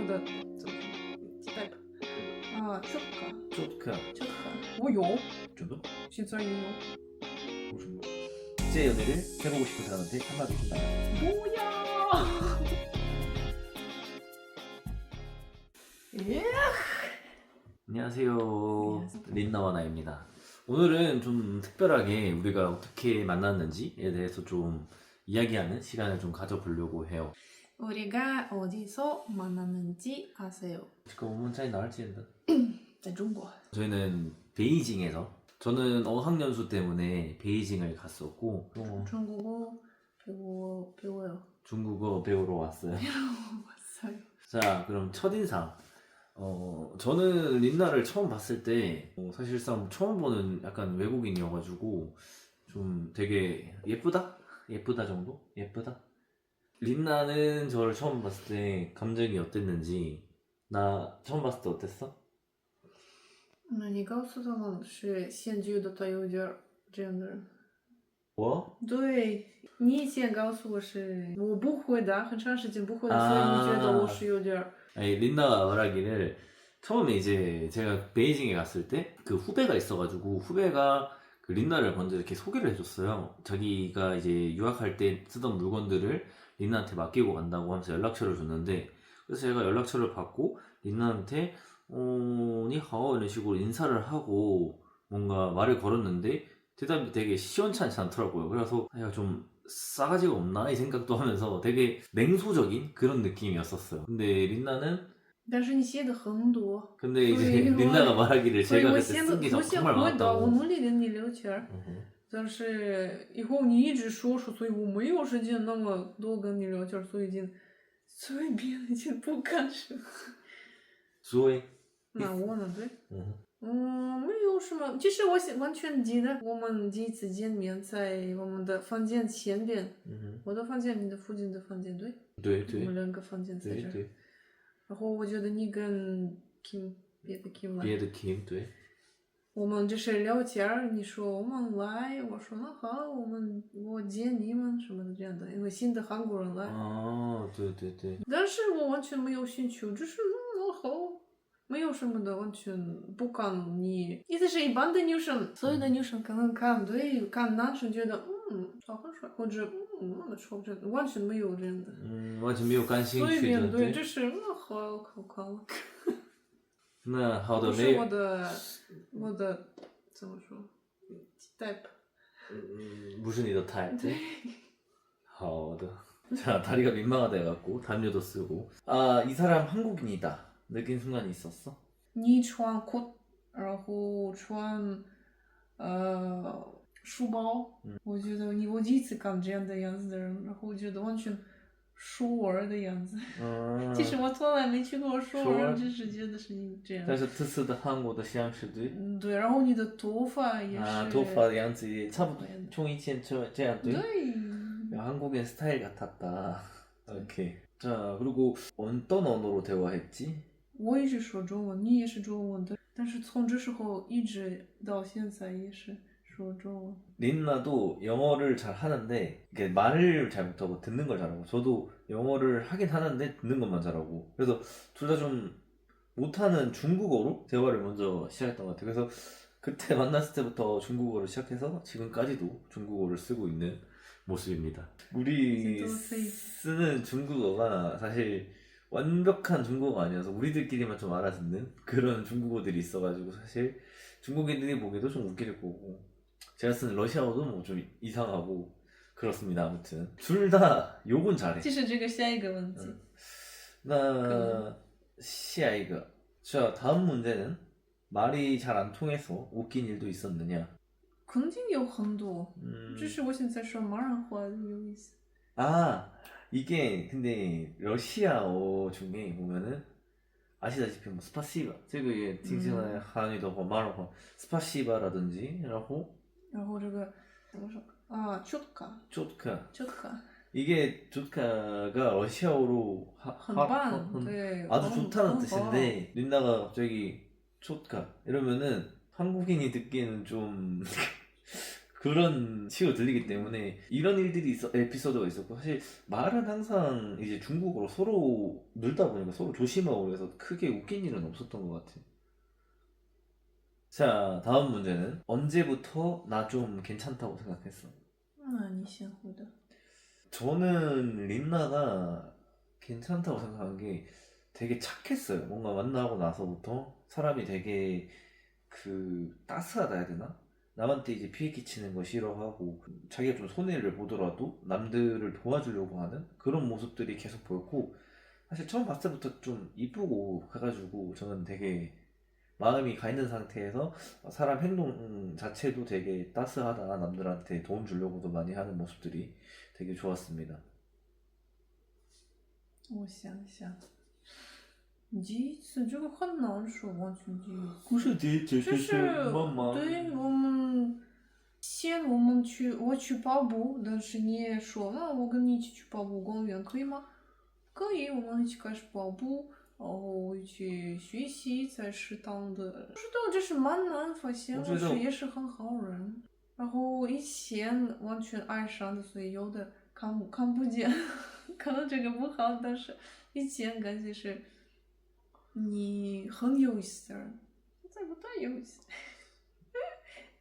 的怎么说 type 啊，четко четко. четко 我有 저도? 진짜有 무슨 제 연애를 해보고 싶은 사람한테 한마디 준다. 뭐야 예 안녕하세요. 안녕하세요. 린나와 나입니다. 오늘은 좀 특별하게 우리가 어떻게 만났는지에 대해서 좀 이야기하는 시간을 좀 가져보려고 해요. 우리가 어디서 만났는지 아세요? 지금 5분 차이 나올지인데. 在中国 저희는 베이징에서 저는 어학연수 때문에 베이징을 갔었고 중국어 배워요 중국어 배우러 왔어요. 왔어요 자, 그럼 첫인상. 저는 린나를 처음 봤을 때 사실상 처음 보는 약간 외국인이어가지고 좀 되게 예쁘다? 예쁘다 정도? 예쁘다? 린나는 저를 처음 봤을 때 감정이 어땠는지 나 처음 봤을 때 어땠어? 那你告诉他们是先觉得他有点这样的人 뭐? 对你先告诉我是我不会的很长时间不会的所以你觉得我是有点 아니, 린나가 말하기를 처음에 이제 제가 베이징에 갔을 때 그 후배가 있어가지고 후배가 그 린나를 먼저 이렇게 소개를 해줬어요. 자기가 이제 유학할 때 쓰던 물건들을 린나한테 맡기고 간다고 하면서 연락처를 줬는데 그래서 제가 연락처를 받고 린나한테 니하오 이런 식으로 인사를 하고 뭔가 말을 걸었는데 대답이 되게 시원찮지 않더라고요. 그래서 내가 좀 싸가지가 없나 이 생각도 하면서 되게 냉소적인 그런 느낌이었었어요. 근데 린나는 但是你写的很多 근데 이제 所以我 린나가 말하기를 所以 제가 我 그때 现 쓴 在 게 我现 정말 会的我 많았다고 努力跟你聊天 但是以后你一直说所以我没有时间那么多跟你聊天所以已经随便已经不干什么 수호해 那我呢对 음. 没有什么。其实我完全记得我们第一次见面在我们的房间前边，我的房间，你的附近的房间，对，对我们两个房间在这儿。对然后我觉得你跟 Kim 别的 Kim 来，别的 Kim 对我们就是聊天儿，你说我们来，我说那好，我接你们什么的这样的，因为新的韩国人来。对但是我完全没有兴趣，就是好。没有什么的，完全不看你。意思是一般的女生，所有的女生可能看对看男生觉得他很帅，或者那么丑，这完全没有这样的。完全没有感兴随趣的便对，就是好看。那好的不是我的怎么说 type。不是你的 type 好的자 다리가 민망하다 해갖고 담요도 쓰고 아 이 사람 한국인이다 느낀 순간이 있었어? 你穿裤，然后穿书包，我觉得我第一次看这样的样子的人，然后我觉得完全熟儿的样子。其实我从来没去过熟儿，只是觉得是你这样。但是这次的韩国的相识对对，然后你的头发也是。啊，头发的样子也差不多，从以前这样对。 对。 한국인 스타일 같았다. 오케이. 자 그리고 어떤 언어로 대화했지? 我一直说中文，你也是中文的，但是从这时候一直到现在也是说中文。 린나도 영어를 잘 하는데 이게 말을 잘 못하고 듣는 걸 잘하고 저도 영어를 하긴 하는데 듣는 것만 잘하고 그래서 둘 다 좀 못하는 중국어로 대화를 먼저 시작했던 것 같아요. 그래서 그때 만났을 때부터 중국어를 시작해서 지금까지도 중국어를 쓰고 있는 모습입니다. 우리 쓰는 중국어가 사실 완벽한 중국어가 아니어서 우리들끼리만 좀 알아듣는 그런 중국어들이 있어가지고 사실 중국인들이 보기도 좀 웃길 거고 제가 쓰는 러시아어도 뭐 좀 이상하고 그렇습니다. 아무튼 둘 다 욕은 잘해. 其实这个下一个问题。 나下一个 자 다음 문제는 말이 잘 안 통해서 웃긴 일도 있었느냐? 肯定有很多，只是我现在说马兰话有意思。 아 이게 근데 러시아어 중에 보면은 아시다시피 뭐 스파시바 这个也听起来韩语的话马来话 스파시바라든지 然后这个怎么说啊 четко 이게 조카가 러시아어로 很棒 네, 아주 좋다는 뜻인데 린나가 갑자기 조카 이러면은 한국인이 듣기에는 좀 그런 식으로 들리기 때문에 이런 일들이 에피소드가 있었고 사실 말은 항상 이제 중국어로 서로 늘다 보니까 서로 조심하고 그래서 크게 웃긴 일은 없었던 것 같아요. 자, 다음 문제는 언제부터 나 좀 괜찮다고 생각했어? 那你先回答。 저는 린나가 괜찮다고 생각한 게 되게 착했어요. 뭔가 만나고 나서부터 사람이 되게 따스하다 해야 되나? 남한테 이제 피해 끼치는 거 싫어하고 자기가 좀 손해를 보더라도 남들을 도와주려고 하는 그런 모습들이 계속 보였고 사실 처음 봤을 때부터 좀 이쁘고 해가지고 저는 되게 마음이 가 있는 상태에서 사람 행동 자체도 되게 따스하다 남들한테 도움 주려고도 많이 하는 모습들이 되게 좋았습니다. 我想想，第一次这个很难说，完全第一次。 구슬지 就是对我去跑步，但是你也说了，我跟你一起去跑步公园可以吗？可以，我们一起开始跑步，然后一起学习才适当的。不知道这是蛮难发现，我是也是很好人。然后以前完全爱上的，所以有的看不见，可能这个不好，但是以前感觉是你很有意思的人，现在不太有意思。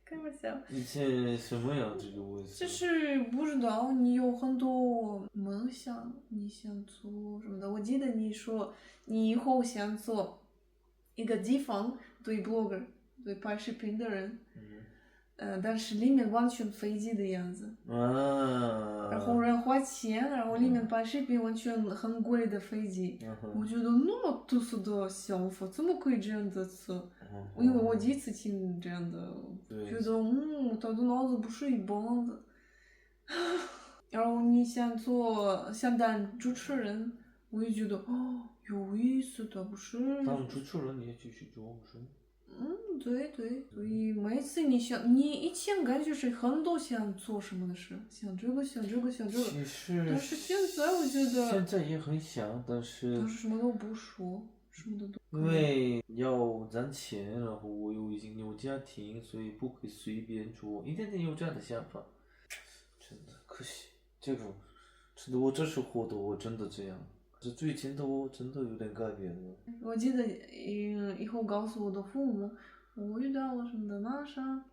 开玩笑，以前什么呀？这个我就是不知道你有很多梦想，你想做什么的。我记得你说你以后想做一个地方对 blogger 对拍视频的人，但是里面完全飞机的样子，然后人花钱，然后里面拍视频完全很贵的飞机，我觉得那么特殊的想法，怎么可以这样的做？因为我第一次听这样的，觉得他的脑子不是一般的。然后你想当主持人，我也觉得有意思的，不是？当主持人你也继续做是吗？对，所以每次你以前感觉是很多想做什么的事，想这个，想这个，想这个。其实，但是现在我觉得，现在也很想，但是什么都不说，什么都。因为要攒钱，然后我又已经有家庭，所以不可以随便做，一点点有这样的想法，真的可惜。这种，真的我这时候的我真的这样。这最近的我真的有点改变了。我记得以后告诉我的父母，我遇到了什么的那啥，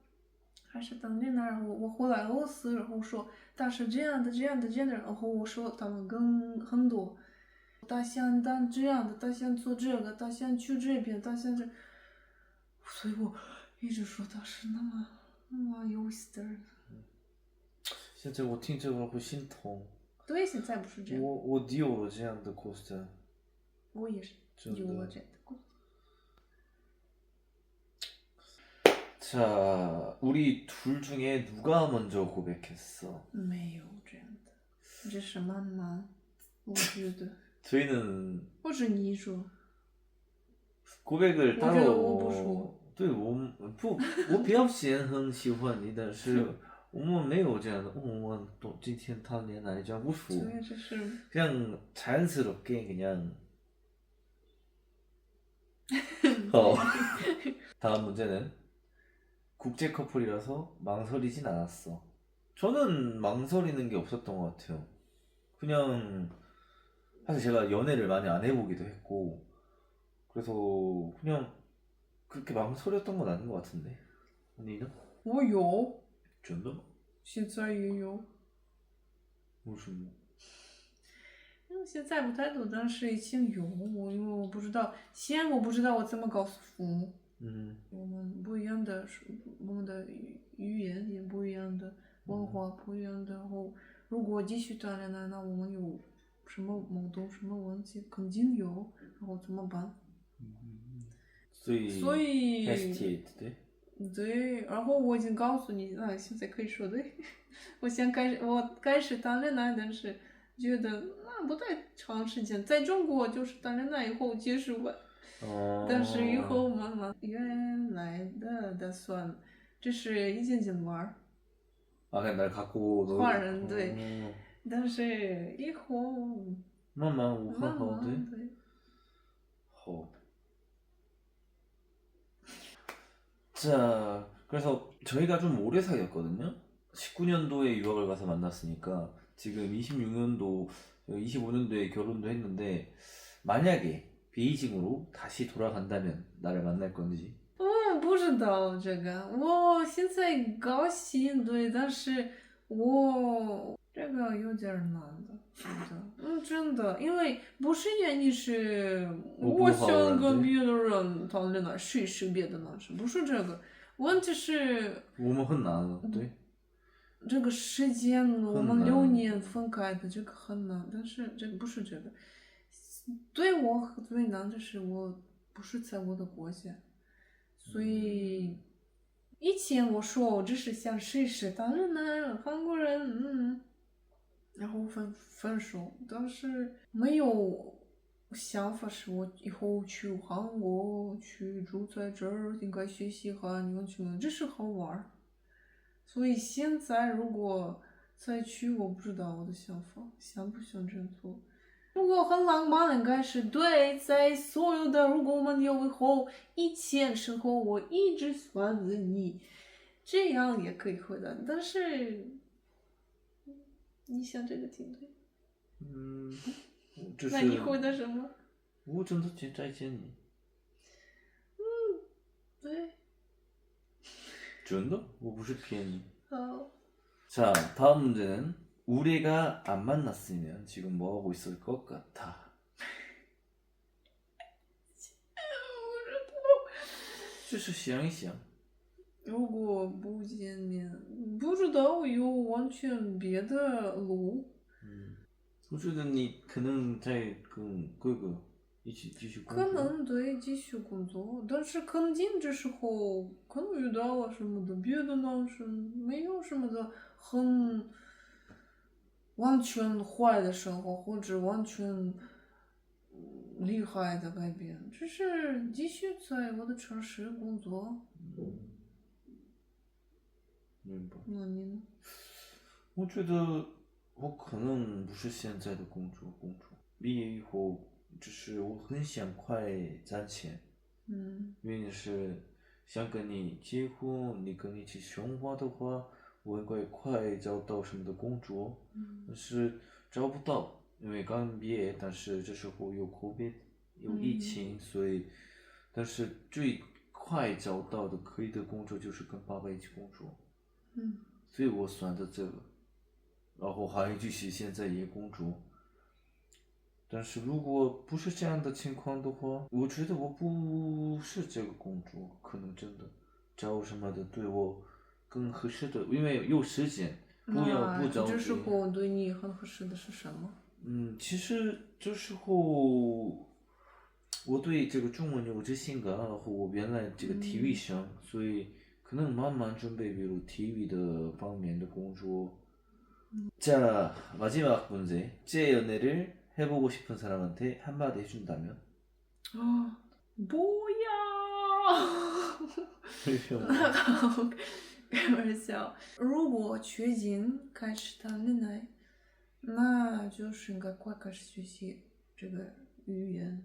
还是当年那，然后我回来俄罗斯，然后说他是这样的，然后我说他们跟很多，他想当这样的，他想做这个，他想去这边，他想这，所以我一直说他是那么有意思的人。现在我听这个会心痛。对，现在不是这样。我有了这样的故事。我也是有了这样的故事。 자, 우리 둘 중에 누가 먼저 고백했어? 没有这样的，这是慢慢，我觉得。 저희는 或者你说 고백을 我觉得 따로 我不说。对我表现很喜欢你，但是我们没有这样的，我또今天谈恋爱这样不说， 对，这是 그냥 자연스럽게 그냥. 다음 문제는 국제 커플이라서 망설이진 않았어. 저는 망설이는 게 없었던 것 같아요. 그냥 사실 제가 연애를 많이 안 해보기도 했고 그래서 그냥 그렇게 망설였던 건 아닌 것 같은데. 언니는? 我有，真的吗？现在也有。为什么？现在不太多，但是以前有。因为我不知道，先我不知道我怎么告诉父母。我们不一样的，我们的语言也不一样的，文化不一样的。然后如果继续谈恋爱，那我们有什么矛盾、什么问题，肯定有，然后怎么办？所以 hesitate 对。对，然后我已经告诉你，那现在可以说对。我开始谈恋爱，但是觉得那不太长时间，在中国就是谈恋爱以后结束吧。但是以后慢慢原来的打算只是一件件玩儿。 그냥 날 갖고 换人对，但是以后慢慢无很好对。对。好。 자, 그래서 저희가 좀 오래 사귀었거든요. 19년도에 유학을 가서 만났으니까 지금 26년도, 25년도에 결혼도 했는데 만약에 베이징으로 다시 돌아간다면 나를 만날 건지. 不知道这个，我现在高兴，对，但是我这个有点儿难的，真的，真的，因为不是原因是我想跟别的人谈恋爱，谁是别的男生，不是这个，问题是我们很难了，对。这个时间我们6年分开的，这个很难，但是这个不是这个，对我最难的是我不是在我的国家。所以以前我说我只是想试一试当然呢，韩国人，然后分手，但是没有想法是我以后去韩国去住在这儿，应该学习韩语，完全没有，只是好玩儿。所以现在如果再去，我不知道我的想法，想不想这样做。如果很浪漫，应该是对，在所有的如果我们有以后以前生活，我一直选择你，这样也可以回答。但是你想这个挺对。就是那你回答什么？我真的再见你。对。真的？我不是骗你。好。 자, 다음 문제는 우리가 안 만났으면 지금 뭐 하고 있을 것 같아? 就是想一想，如果不见面，不知道有完全别的路。我觉得你可能在跟哥哥一起继续工作。可能对，继续工作，但是肯定这时候可能遇到了什么的别的男生，没有什么的很完全坏的生活，或者完全厉害的改变，只是继续在我的城市工作。明白。那你呢？我觉得我可能不是现在的工作，毕业以后，就是我很想快赚钱。原因是想跟你结婚，你跟你一起生活的话，我应该快找到什么的工作，但是找不到，因为刚毕业，但是这时候有 COVID， 有疫情，所以，但是最快找到的可以的工作就是跟爸爸一起工作，所以我选择这个，然后还继续现在也工作。但是如果不是这样的情况的话，我觉得我不是这个工作，可能真的找什么的对我更合适的，因为有时间，不着急。这时候对你很合适的是什么？其实这时候我对这个中文有自信感，然后我原来这个体育生，所以可能慢慢准备比如体育的方面的工作。자, 마지막 문제. 제 연애를 해보고 싶은 사람한테 한마디 해준다면? 뭐야? 开玩笑。如果确定开始谈恋爱，那就是应该快开始学习这个语言。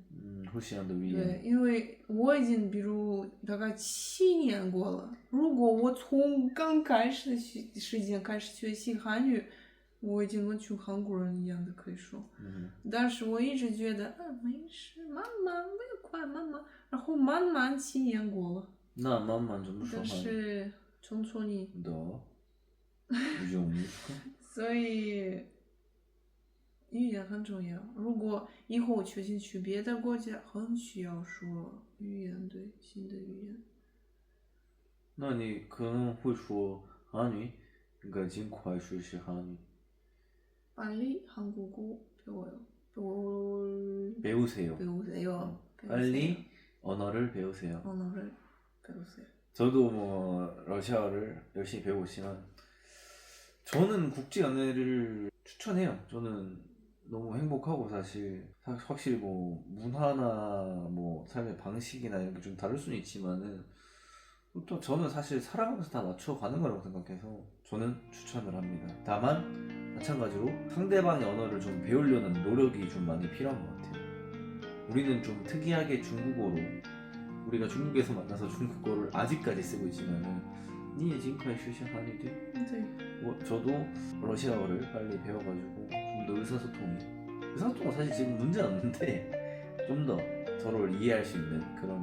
互相的语言。对，因为我已经比如大概7年过了，如果我从刚开始的时间开始学习韩语，我已经跟群韩国人一样的可以说。但是我一直觉得，没事，慢慢，没有快，慢慢，然后慢慢7年过了。那慢慢怎么说？但是천천히。너 유정미까？所以语言很重要。如果以后确定去别的国家，很需要说语言，对，新的语言。那你可能会说韩语，应该尽快学习韩语。빨리 한국어 배워요. 배우세요. 빨리 언어를 배우세요. 언어를 배우세요. 저도 뭐 러시아어를 열심히 배우고 있지만 저는 국제 연애를 추천해요. 저는 너무 행복하고 사실 확실히 뭐 문화나 뭐 삶의 방식이나 이런 게 좀 다를 수는 있지만은 또 저는 사실 살아가면서 다 맞춰가는 거라고 생각해서 저는 추천을 합니다. 다만 마찬가지로 상대방의 언어를 좀 배우려는 노력이 좀 많이 필요한 것 같아요. 우리는 좀 특이하게 중국어로 우리가 중국에서 만나서 중국어를 아직까지 쓰고 있지만은 你也尽快学习韩语돼? 네. 저도 러시아어를 빨리 배워가지고 좀 더 의사소통이 사실 지금 문제는 없는데 좀 더 서로를 이해할 수 있는 그런